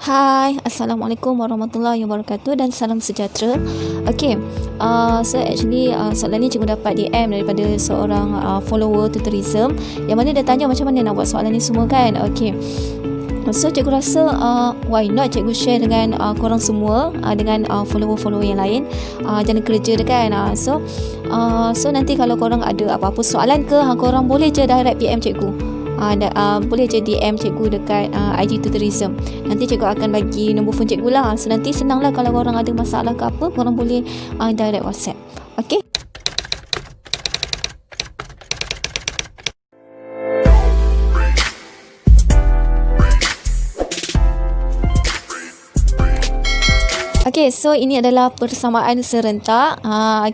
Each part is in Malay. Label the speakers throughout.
Speaker 1: Hai, Assalamualaikum warahmatullahi wabarakatuh dan salam sejahtera. Okay, so actually soalan ni cikgu dapat DM daripada seorang follower tutorism yang mana dia tanya macam mana nak buat soalan ni semua kan. Okay, so cikgu rasa why not cikgu share dengan korang semua, dengan follower-follower yang lain, jangan kerja dia kan. So nanti kalau korang ada apa-apa soalan ke, korang boleh je direct PM cikgu. Boleh je DM cikgu dekat IG tutorism. Nanti cikgu akan bagi nombor phone cikgu lah. So nanti senang lah kalau korang ada masalah ke apa, korang boleh direct WhatsApp. Okay. Okay, so ini adalah persamaan serentak.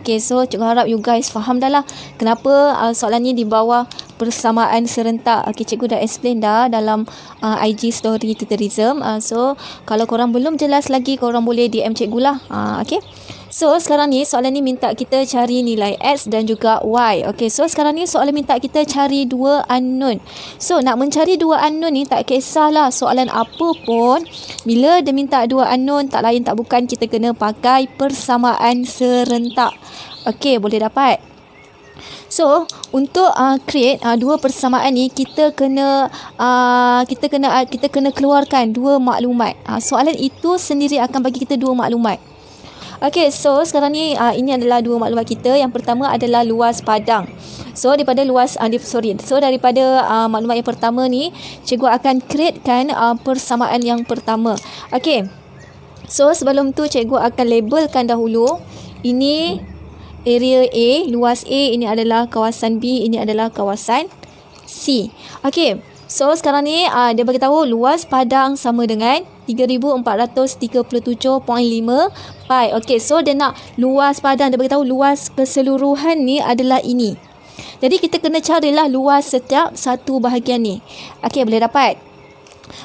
Speaker 1: Okay, so cikgu harap you guys faham dah lah kenapa soalan ni di bawah persamaan serentak. Okay, cikgu dah explain dah dalam IG story tutorism. So kalau korang belum jelas lagi, korang boleh DM cikgu lah. Okay. So sekarang ni soalan ni minta kita cari nilai X dan juga Y. Okay, so sekarang ni soalan minta kita cari dua unknown. So nak mencari dua unknown ni tak kisahlah soalan apa pun. Bila dia minta dua unknown, tak lain tak bukan kita kena pakai persamaan serentak. Okay, boleh dapat. So untuk create dua persamaan ni kita kena keluarkan dua maklumat. Soalan itu sendiri akan bagi kita dua maklumat. Okay, so sekarang ni ini adalah dua maklumat kita. Yang pertama adalah luas padang. So daripada maklumat yang pertama ni, cikgu akan createkan persamaan yang pertama. Okay, so sebelum tu cikgu akan labelkan dahulu. Ini area A, luas A, ini adalah kawasan B, ini adalah kawasan C. Okay, so sekarang ni dia bagi tahu luas padang sama dengan 3437.5 pi. Okay, so dia nak luas padang, dia bagi tahu luas keseluruhan ni adalah ini. Jadi kita kena carilah luas setiap satu bahagian ni. Okay, boleh dapat.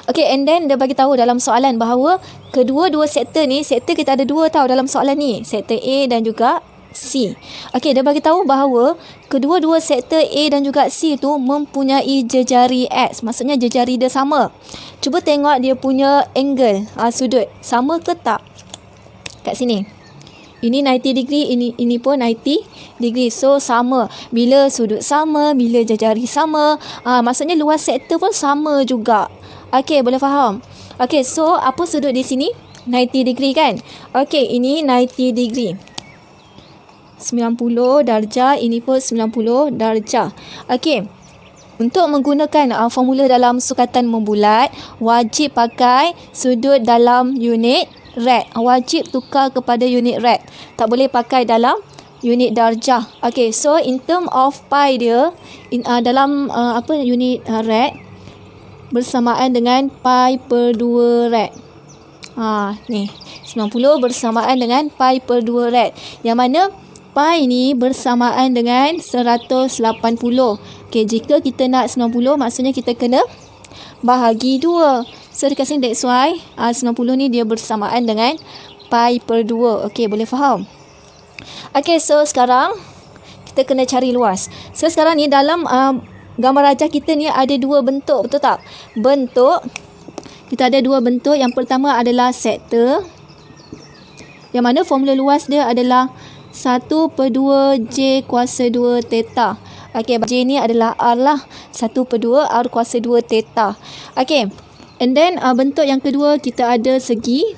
Speaker 1: Okay, and then dia bagi tahu dalam soalan bahawa kedua-dua sektor ni, sektor kita ada dua tau dalam soalan ni, sektor A dan juga C. Okey, dia bagi tahu bahawa kedua-dua sektor A dan juga C tu mempunyai jejari X. Maksudnya jejari dia sama. Cuba tengok dia punya angle, sudut. Sama ke tak? Kat sini. Ini 90 degree, ini pun 90 degree. So sama. Bila sudut sama, bila jejari sama, maksudnya luas sektor pun sama juga. Okey, boleh faham? Okey, so apa sudut di sini? 90 degree kan? Okey, ini 90 degree. 90 darjah, ini pun 90 darjah. Okey. Untuk menggunakan formula dalam sukatan membulat, wajib pakai sudut dalam unit rad. Wajib tukar kepada unit rad. Tak boleh pakai dalam unit darjah. Okey, so in term of pi dia dalam unit rad bersamaan dengan pi per 2 rad. Ni 90 bersamaan dengan pi per 2 rad. Yang mana pi ni bersamaan dengan 180. Okey, jika kita nak 90, maksudnya kita kena bahagi 2. So dekat sini that's why 90 ni dia bersamaan dengan pi per 2. Okey, boleh faham? Okey, so sekarang kita kena cari luas. So sekarang ni dalam gambar rajah kita ni ada dua bentuk, betul tak? Kita ada dua bentuk. Yang pertama adalah sektor, yang mana formula luas dia adalah 1 per 2 J kuasa 2 theta. Okey, J ni adalah R lah. 1 per 2 R kuasa 2 theta. Okey. And then bentuk yang kedua kita ada segi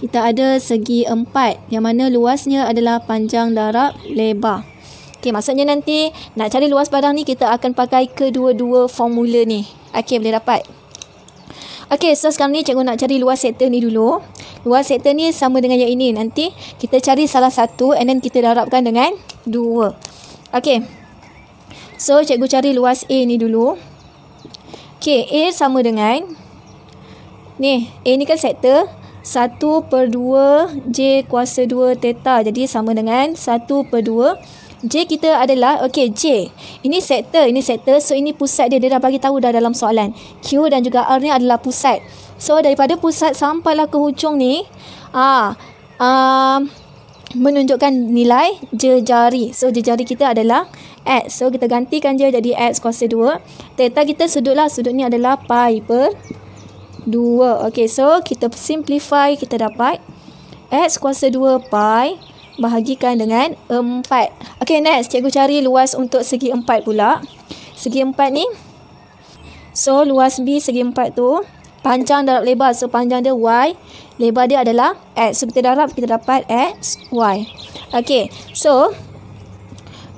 Speaker 1: 4, yang mana luasnya adalah panjang darab lebar. Okey, maksudnya nanti nak cari luas padang ni kita akan pakai kedua-dua formula ni. Okey, boleh dapat. Okey, so sekarang ni cikgu nak cari luas sektor ni dulu. Luas sektor ni sama dengan yang ini. Nanti kita cari salah satu and then kita darabkan dengan 2. Okey. So cikgu cari luas A ni dulu. Okey, A sama dengan ni. A ni kan sektor 1 per 2 J kuasa 2 theta. Jadi sama dengan 1 per 2. J kita adalah, okey, J. Ini sektor. So ini pusat dia. Dia dah bagi tahu dah dalam soalan. Q dan juga R ni adalah pusat. So daripada pusat sampailah ke hujung ni, menunjukkan nilai jejari. So jejari kita adalah X. So kita gantikan je jadi X kuasa 2. Theta kita sudut lah. Sudut ni adalah pi per 2. Okey, so kita simplify, kita dapat X kuasa 2 pi bahagikan dengan 4. Okey, next cikgu cari luas untuk segi 4 pula. Segi 4 ni, so luas B segi 4 tu, panjang darab lebar, so panjang dia Y, lebar dia adalah X. So kita darab, kita dapat X, Y. Okey, so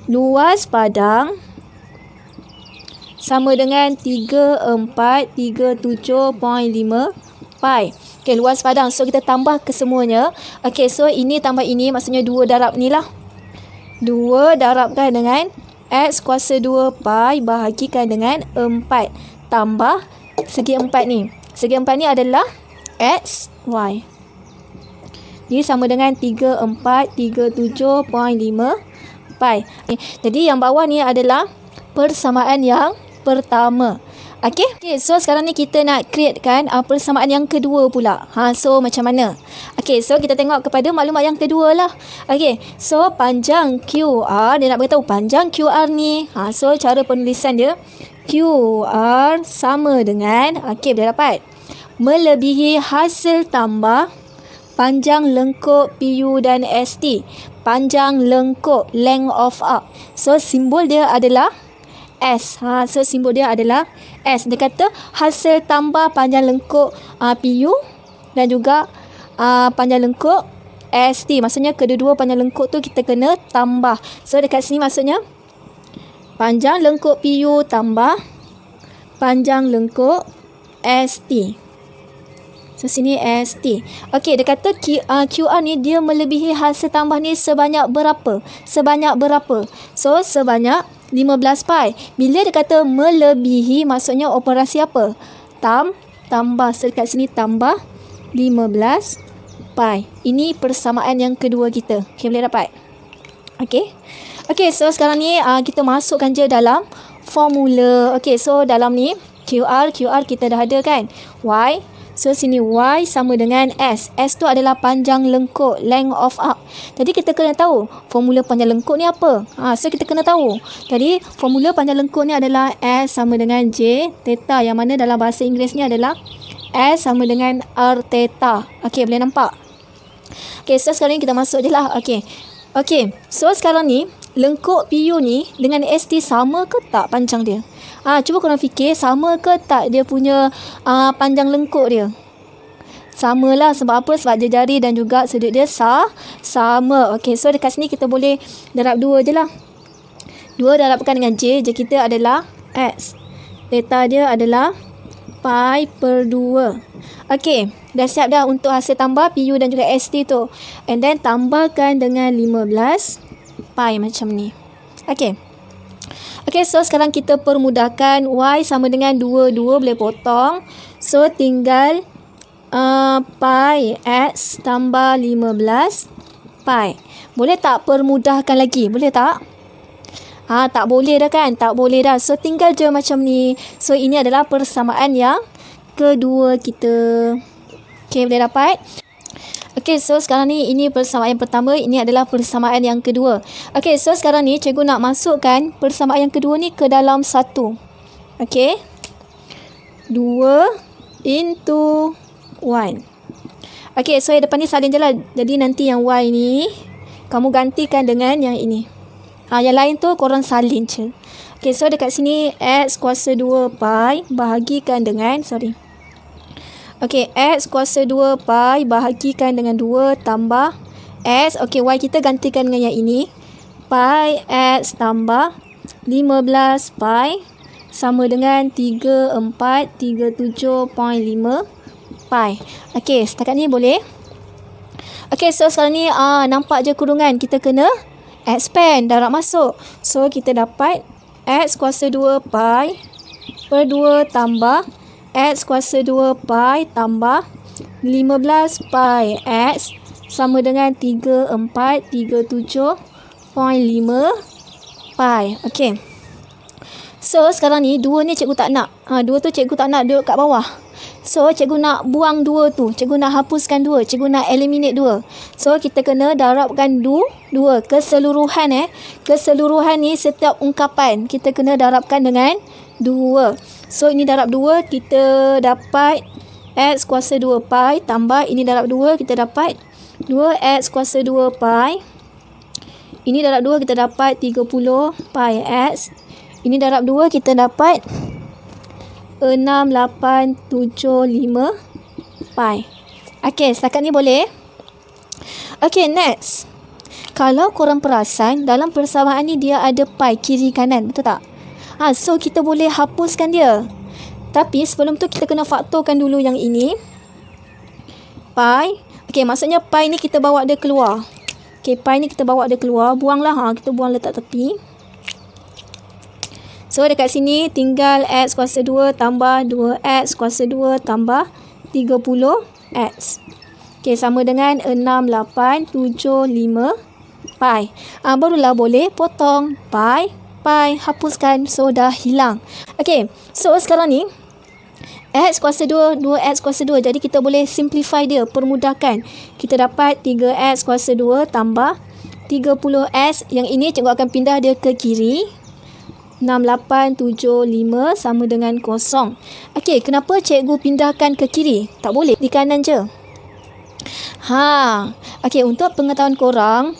Speaker 1: luas padang sama dengan 3437.5 pi. Okey, luas padang. So kita tambah ke semuanya. Okey, so ini tambah ini maksudnya 2 darab ni lah. 2 darabkan dengan X kuasa 2 pi bahagikan dengan 4 tambah segi 4 ni. Segi 4 ni adalah X, Y. Jadi sama dengan 3437.5 pi. Okay. Jadi yang bawah ni adalah persamaan yang pertama. Okey, so sekarang ni kita nak createkan persamaan yang kedua pula. So macam mana? Okey, so kita tengok kepada maklumat yang kedua lah. Okey, so panjang QR, dia nak beritahu panjang QR ni. So cara penulisan dia, QR sama dengan, okey, boleh dapat, melebihi hasil tambah panjang lengkuk PU dan ST. Panjang lengkuk, length of arc. So simbol dia adalah S. So simbol dia adalah S. Dia kata hasil tambah panjang lengkuk PU dan juga panjang lengkuk ST. Maksudnya kedua-dua panjang lengkuk tu kita kena tambah. So dekat sini maksudnya panjang lengkuk PU tambah panjang lengkuk ST. So sini ST. Okey, dia kata QR ni dia melebihi hasil tambah ni sebanyak berapa? Sebanyak berapa? So sebanyak 15 pi. Bila dia kata melebihi, maksudnya operasi apa? Tambah. So dekat sini tambah 15 pi. Ini persamaan yang kedua kita. Okey, boleh dapat? Okey. Okey, so sekarang ni kita masukkan je dalam formula. Okey, so dalam ni QR kita dah ada kan? Y. So sini Y sama dengan S. S tu adalah panjang lengkuk, length of arc. Jadi kita kena tahu formula panjang lengkuk ni apa. So kita kena tahu. Jadi formula panjang lengkuk ni adalah S sama dengan J theta, yang mana dalam bahasa Inggeris ni adalah S sama dengan R theta. Okey, boleh nampak? Okey, so sekarang ni kita masuk je lah. Okey. Okey, so sekarang ni lengkuk PU ni dengan ST sama ke tak panjang dia? Cuba korang fikir, sama ke tak dia punya panjang lengkuk dia? Samalah. Sebab apa? Sebab jari dan juga sudut dia sama. Okey, so dekat sini kita boleh darab 2 je lah. 2 darabkan dengan J. J kita adalah X. Theta dia adalah pi per 2. Okey, dah siap dah untuk hasil tambah PU dan juga ST tu. And then tambahkan dengan 15 pi macam ni. Okey. Okey, so sekarang kita permudahkan. Y sama dengan 2 boleh potong. So tinggal pi X tambah 15 pi. Boleh tak permudahkan lagi? Boleh tak? Tak boleh dah kan? Tak boleh dah. So tinggal je macam ni. So ini adalah persamaan yang kedua kita. Okey, boleh dapat? Okey, so sekarang ni ini persamaan yang pertama, ini adalah persamaan yang kedua. Okey, so sekarang ni cikgu nak masukkan persamaan yang kedua ni ke dalam satu. Okey. 2 into 1. Okey, so yang depan ni salin je lah. Jadi nanti yang Y ni kamu gantikan dengan yang ini. Yang lain tu korang salin je. Okey, so dekat sini X kuasa 2 pi bahagikan dengan, Okey, X kuasa 2 pi bahagikan dengan 2 tambah S. Okey, Y kita gantikan dengan yang ini. Pi X tambah 15 pi sama dengan 3437.5 pi. Okey, setakat ni boleh? Okey, so sekarang ni nampak je kurungan. Kita kena expand, darab masuk. So kita dapat X kuasa 2 pi per 2 tambah X kuasa 2 pi tambah 15 pi X sama dengan 3437.5 pi. Okey. So sekarang ni 2 ni cikgu tak nak. 2 tu cikgu tak nak duduk kat bawah. So cikgu nak buang 2 tu. Cikgu nak hapuskan 2. Cikgu nak eliminate 2. So kita kena darabkan 2 keseluruhan Keseluruhan ni setiap ungkapan kita kena darabkan dengan 2. So ini darab 2 kita dapat X kuasa 2 pi tambah ini darab 2 kita dapat 2X kuasa 2 pi. Ini darab 2 kita dapat 30 pi X. Ini darab 2 kita dapat 6875 pi. Okey, setakat ni boleh? Okey, next. Kalau korang perasan dalam persamaan ni dia ada pi kiri kanan, betul tak? So kita boleh hapuskan dia. Tapi sebelum tu kita kena faktorkan dulu yang ini. Pi. Okey, maksudnya pi ni kita bawa dia keluar. Okey, pi ni kita bawa dia keluar. Buanglah. Kita buang letak tepi. So, dekat sini tinggal X kuasa 2 tambah 2X kuasa 2 tambah 30X. Okey, sama dengan 6875 pi. Barulah boleh potong. Pi, hapuskan. So, dah hilang. Okey, so sekarang ni X kuasa 2, 2X kuasa 2. Jadi kita boleh simplify dia, permudahkan. Kita dapat 3X kuasa 2 tambah 30X. Yang ini cikgu akan pindah dia ke kiri. 6875 sama dengan 0. Okey, kenapa cikgu pindahkan ke kiri? Tak boleh, di kanan je. Okey, untuk pengetahuan korang,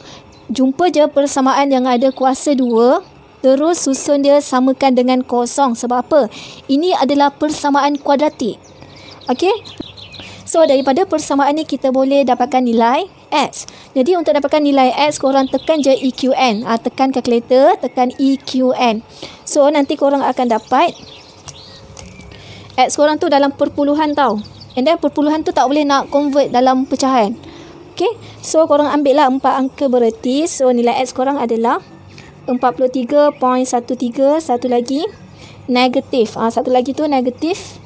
Speaker 1: jumpa je persamaan yang ada kuasa 2. Terus susun dia samakan dengan 0. Sebab apa? Ini adalah persamaan kuadratik. Okey? So, daripada persamaan ni kita boleh dapatkan nilai X. Jadi, untuk dapatkan nilai X, korang tekan je EQN. Tekan kalkulator, tekan EQN. So, nanti korang akan dapat X korang tu dalam perpuluhan tau. And then, perpuluhan tu tak boleh nak convert dalam pecahan. Okey? So, korang ambil lah 4 angka bererti. So, nilai X korang adalah 43.13. Satu lagi negatif. Satu lagi tu negatif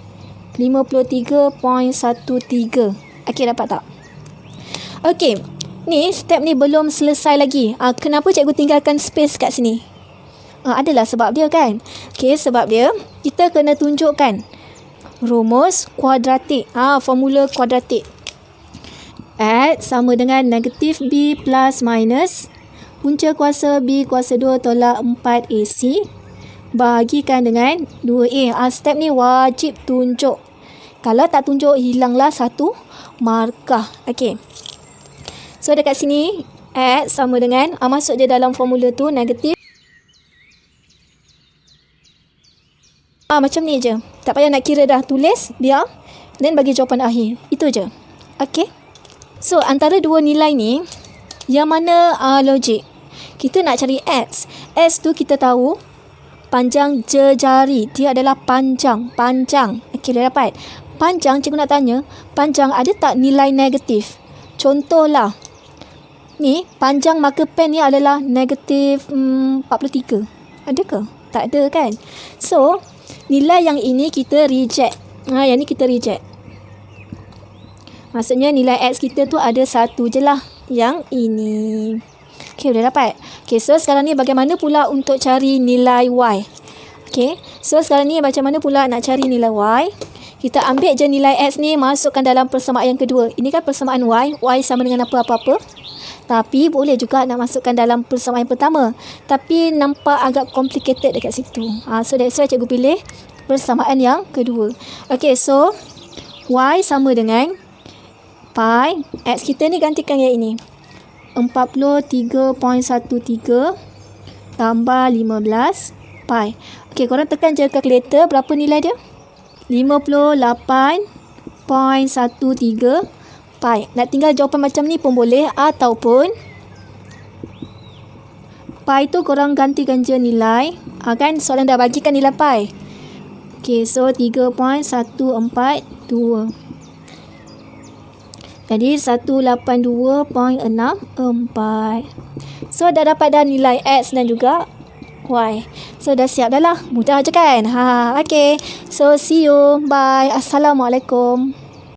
Speaker 1: 53.13. Okey, dapat tak? Okey, ni step ni belum selesai lagi. Kenapa cikgu tinggalkan space kat sini? Adalah sebab dia kan. Okey, sebab dia kita kena tunjukkan rumus kuadratik. Formula kuadratik. X sama dengan negatif B plus minus punca kuasa B kuasa 2 tolak 4AC bahagikan dengan 2A. Step ni wajib tunjuk. Kalau tak tunjuk, hilanglah satu markah. Okey. So, dekat sini, X sama dengan, masuk je dalam formula tu, negatif. Macam ni je. Tak payah nak kira dah. Tulis, biar. Dan bagi jawapan akhir. Itu je. Okey. So, antara dua nilai ni, yang mana logik? Kita nak cari X. X tu kita tahu, panjang jari. Dia adalah panjang. Okey, dah dapat. Panjang, cikgu nak tanya, panjang ada tak nilai negatif? Contohlah, ni, panjang marker pen ni adalah negatif 43. Ada ke? Tak ada kan? So, nilai yang ini kita reject. Yang ni kita reject. Maksudnya nilai X kita tu ada satu je lah. Yang ini. Okey, dah dapat. Okey, so sekarang ni bagaimana pula untuk cari nilai Y? Okey, so sekarang ni macam mana pula nak cari nilai Y? Kita ambil je nilai X ni, masukkan dalam persamaan yang kedua. Ini kan persamaan Y. Y sama dengan apa-apa-apa. Tapi boleh juga nak masukkan dalam persamaan yang pertama. Tapi nampak agak complicated dekat situ. So that's why cikgu pilih persamaan yang kedua. Okey, so Y sama dengan pi. X kita ni gantikan yang ini. 43.13 tambah 15 pi. Okey, korang tekan je kalkulator. Berapa nilai dia? 58.13 pi. Nak tinggal jawapan macam ni pun boleh. Ataupun pi tu korang gantikan je nilai. Kan soalan dah bagikan nilai pi. Okay, so 3.142. Jadi 182.64. So dah dapat dah nilai X dan juga Y. So dah siap dah lah. Mudah je kan? Okay. So see you. Bye. Assalamualaikum.